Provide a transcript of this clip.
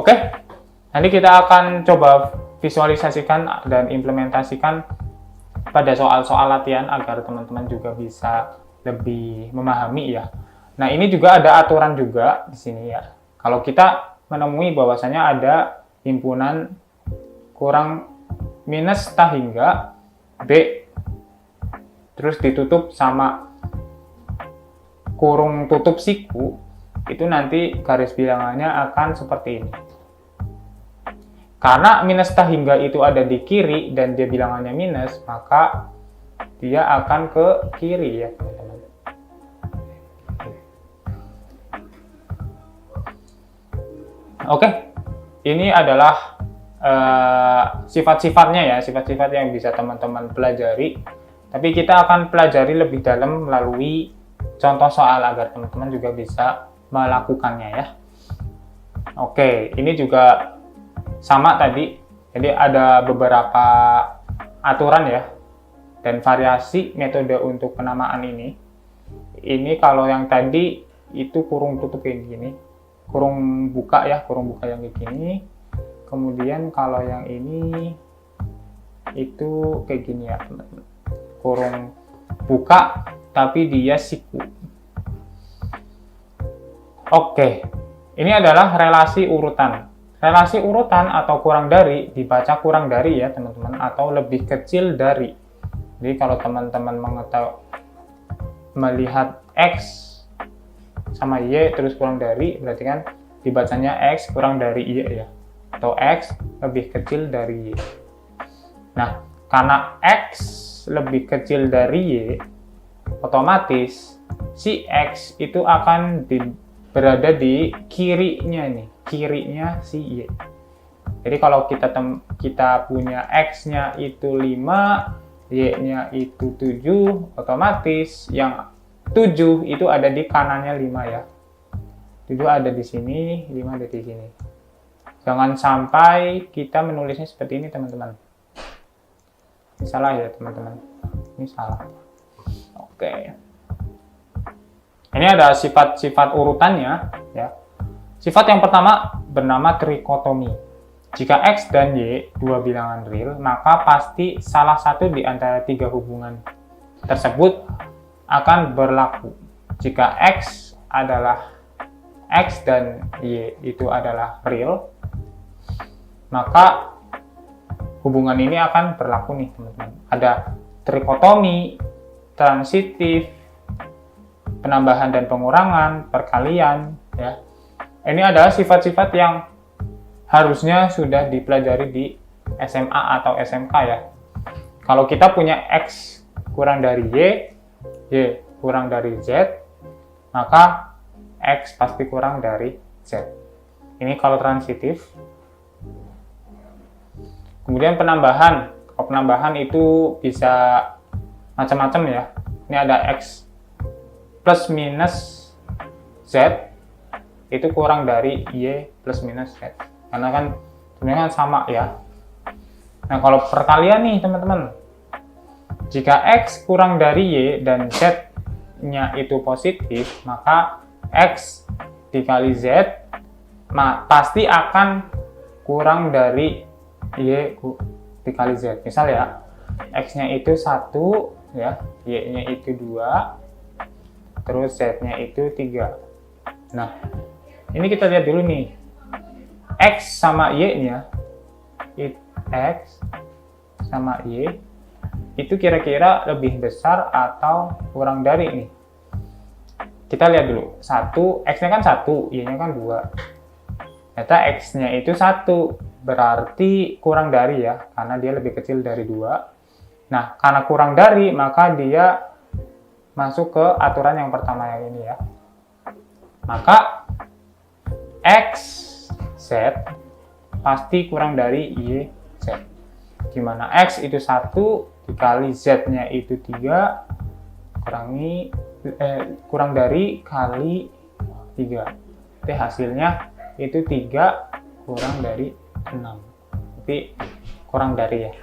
Oke, nanti kita akan coba visualisasikan dan implementasikan pada soal-soal latihan agar teman-teman juga bisa lebih memahami ya. Nah, ini juga ada aturan juga di sini ya. Kalau kita menemui bahwasanya ada himpunan kurang minus tak hingga B terus ditutup sama kurung tutup siku, itu nanti garis bilangannya akan seperti ini. Karena minus tak hingga itu ada di kiri dan dia bilangannya minus, maka dia akan ke kiri ya teman-teman. Oke, ini adalah sifat-sifatnya ya, sifat-sifat yang bisa teman-teman pelajari. Tapi kita akan pelajari lebih dalam melalui contoh soal agar teman-teman juga bisa melakukannya ya. Oke, ini juga sama tadi, jadi ada beberapa aturan ya dan variasi metode untuk penamaan ini. Ini kalau yang tadi itu kurung tutup kayak gini, kurung buka ya, kurung buka yang kayak gini. Kemudian kalau yang ini itu kayak gini ya teman-teman, kurung buka tapi dia siku. Oke, ini adalah relasi urutan. Relasi urutan atau kurang dari dibaca kurang dari ya teman-teman, atau lebih kecil dari. Jadi kalau teman-teman melihat X sama Y terus kurang dari, berarti kan dibacanya X kurang dari Y ya, atau X lebih kecil dari Y. Nah, karena X lebih kecil dari Y, otomatis si X itu akan berada di kirinya nih, kirinya si Y. Jadi kalau kita punya X-nya itu 5, Y-nya itu 7, otomatis yang 7 itu ada di kanannya 5 ya. 7 ada di sini, 5 ada di sini. Jangan sampai kita menulisnya seperti ini teman-teman. Ini salah ya teman-teman. Ini salah. Oke. Ini ada sifat-sifat urutannya ya. Sifat yang pertama bernama trikotomi. Jika X dan Y dua bilangan real, maka pasti salah satu di antara tiga hubungan tersebut akan berlaku. Jika X dan Y itu adalah real, maka hubungan ini akan berlaku nih teman-teman. Ada trikotomi, transitif, penambahan dan pengurangan, perkalian ya. Ini adalah sifat-sifat yang harusnya sudah dipelajari di SMA atau SMK ya. Kalau kita punya X kurang dari Y, Y kurang dari Z, maka X pasti kurang dari Z. Ini kalau transitif. Kemudian penambahan. Kalau penambahan itu bisa macam-macam ya. Ini ada X plus minus Z itu kurang dari Y plus minus Z. Karena kan sebenarnya kan sama ya. Nah kalau perkalian nih teman-teman, jika X kurang dari Y dan Z-nya itu positif, maka X dikali Z pasti akan kurang dari Y dikali Z. Misal ya, X-nya itu 1 ya, Y-nya itu 2, terus Z-nya itu 3. Nah, ini kita lihat dulu nih. X sama Y-nya, X sama Y, itu kira-kira lebih besar atau kurang dari nih? Kita lihat dulu. 1, X-nya kan 1, Y-nya kan 2. Ternyata X-nya itu 1, berarti kurang dari ya, karena dia lebih kecil dari 2. Nah, karena kurang dari, maka dia masuk ke aturan yang pertama yang ini ya. Maka X Z pasti kurang dari Y Z. Dimana X itu 1 dikali Z-nya itu 3 kurang dari kali 3. Jadi hasilnya itu 3 kurang dari 6. Tapi kurang dari ya.